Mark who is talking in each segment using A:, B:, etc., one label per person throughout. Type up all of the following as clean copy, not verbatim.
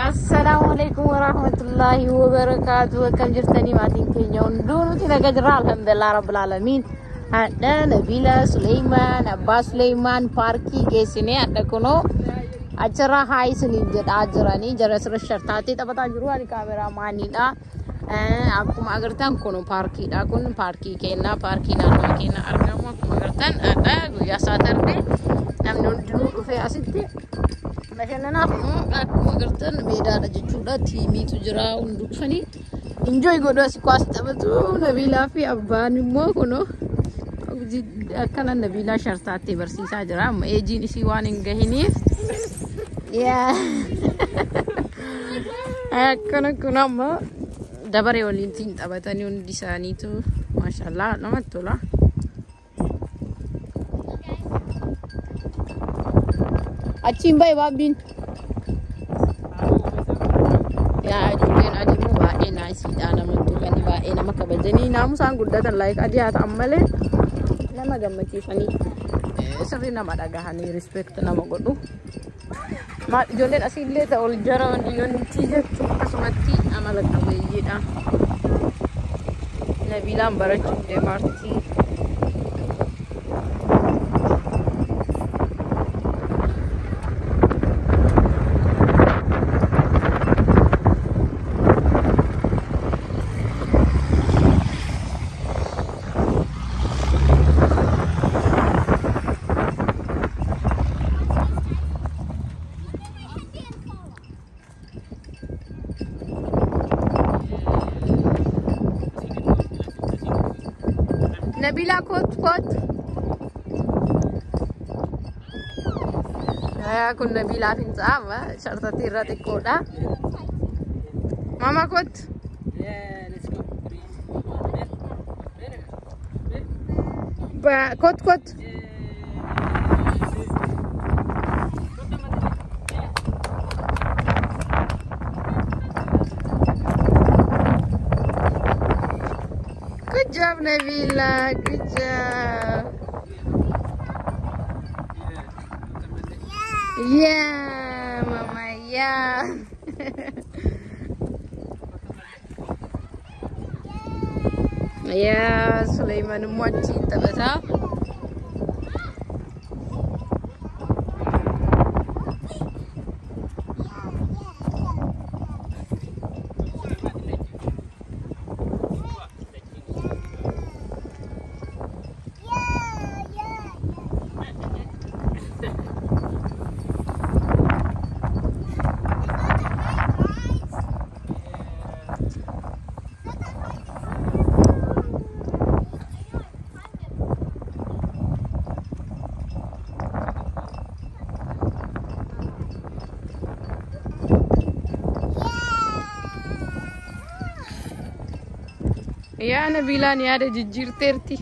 A: Assalamualaikum warahmatullahi wabarakatuh. Kam jirtani maatiin keenya hunduunuti naga jira alhamdulillah rabbil alamin. Hadda Nabila Sulaiman Abbas Sulaiman parkii geessine hadda kuno achirra haay suniin jedhaa jiranii jara sirra shartaatti taphataa jiru ani kaameraamaaniidha. Akkuma agartan kuno parkiidha kun parkii keenya parkii naannoo keenya argamu akkuma agartan hadda guyyaa Saatardee namni hundinuu dhufee asitti bashannanaaf akkuma agartan meedaadha jechuudha. Tiimiitu jira hundi dhufanii enjoy godhu as kuwaas taphatu. Nabilaa fi abbaan immoo kuno akkana Nabilaa shartaatti barsiisaa jira amma eejiin isii waan hin gahiniif akkana kun amma dabaree waliin taphatanii hundi isaaniitu maashaallah namatti tola. Achiin bahe baabbiin ijoolleen adii immoo baay'ee naayisiidha namatti tolan baay'ee nama kabajanii naamusaan guddatan laayik adii haa ta'an malee nama gammachiisanii sirrii nama dhagahanii respect nama godhu. Ijoolleen asiillee ta'u ol jara wanti jechuun akkasumatti amala qabeeyyiidha. Nabilaan barachuuf deemartii. Nabila kot kun Nabila fincaama shartatti irra xiqqoodha. Mama kot kot good job Nabila, good job. Yeah, mama, yeah. Yeah, Sulaiman muacin taphata. Ya Nabila ni ada jijjiirteerti.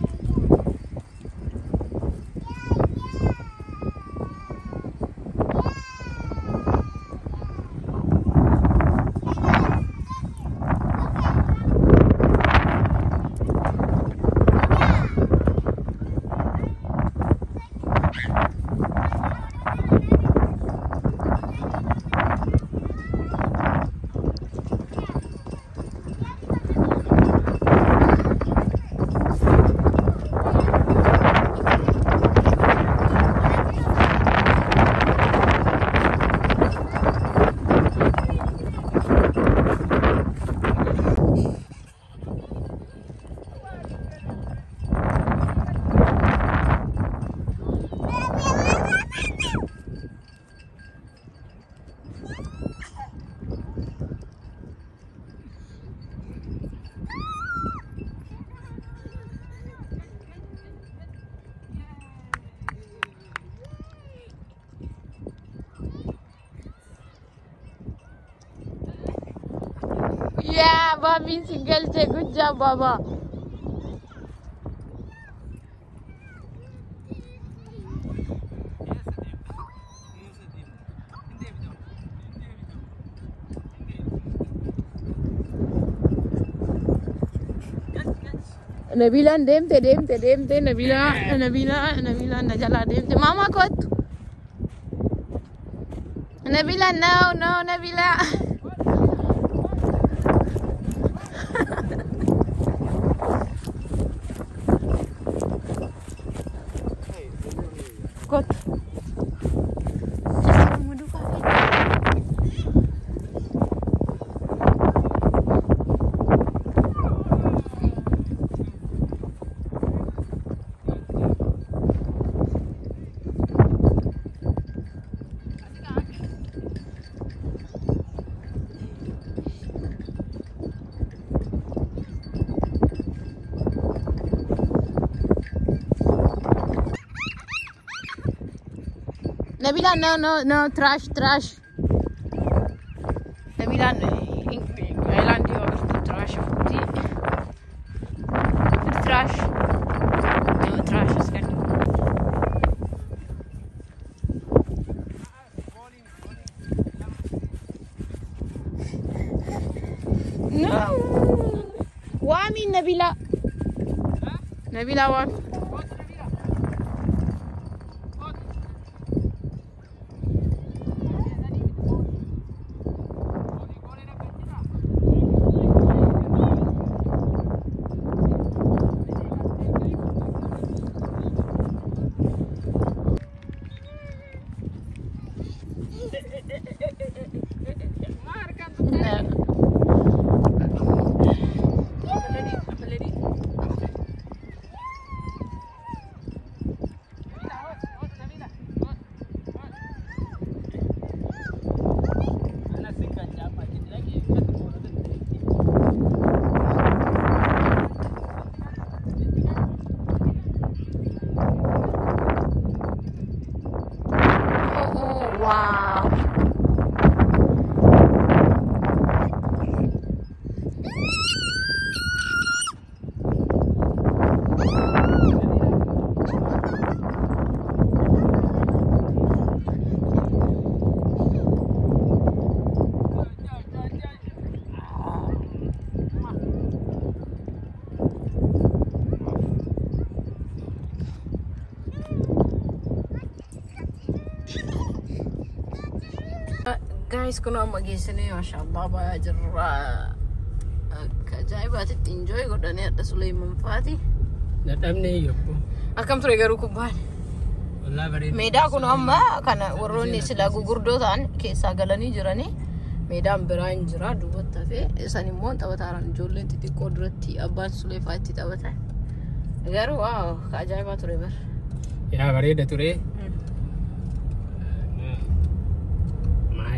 A: Yeah, Bobby single say good job, Baba. Nabila deemte Nabila na jala deemte mama kottu Nabila no Nabila kottu Nabila no trash Nabila Thailand yo trash trash no trash iskan no wami Nabila wami guys kuno magisini mashallah ba jirra kajaibat enjoy godane ada Sulaiman Fati
B: dadamne yokko
A: akam ture garu kubban
B: wallahi bare
A: meeda kuno amma kana warronni sila gugurdo ta'an keessa galanii jirani meedaan biraan jira duubatti fe isan immoo taphataran ijoolleen xixiqqoo duratti abbaan Sulaiman Fati taphatan garu waaw kajaibat ture bar
B: ya bareeda ture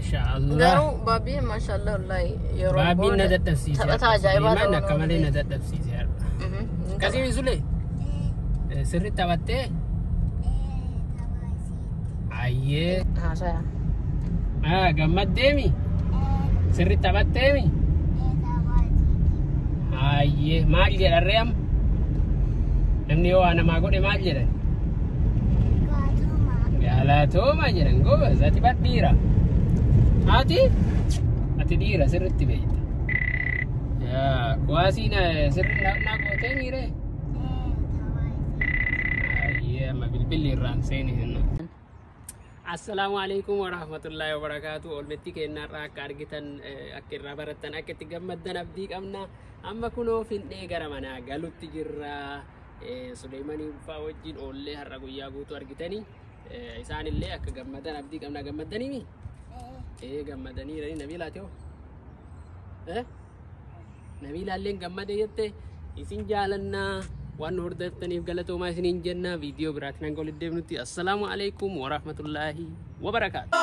B: Mashallah.
A: Garu babi mashallah wallahi yoro
B: babi nadat tafsir.
A: Taphata ajaiba
B: mana kamale nadat tafsir. Kasi Sule. Sirri taphatte. Ayye.
A: Ha saya.
B: Gammadeemi. Sirri taphatteemi. Ayye maal jedharre am. Namni yoo ana maa godhe maal jedhan. Galatooma jedhan goobas ati badhiira. Ati dira sirritti beekta. Ya, kuasiina sirri na gootee miire. Ayye amma bilbilli irraan seeni jenna. Assalamu alaikum warahmatullahi wabarakatuh. Olmetti kennarraa akka argitan akka irraa barattan akka itti gammaddan abdii qabna. Amma kunoo Finfinnee gara manaa galutti jirra. Sulaimaanii faa wajjin oollee har'a guyyaa guutuu argitanii. Isaanillee akka gammadan abdii qabna gammadanii. Gammadanii rani Nabila teo Nabila illee gammade jette isin jaalanna waan hordaftaniif galatoomaa isiniin jenna. Viidiyoo biraatiin hanga walitti deebinutti assalamu alaikum warahmatullahi wabarakatuh.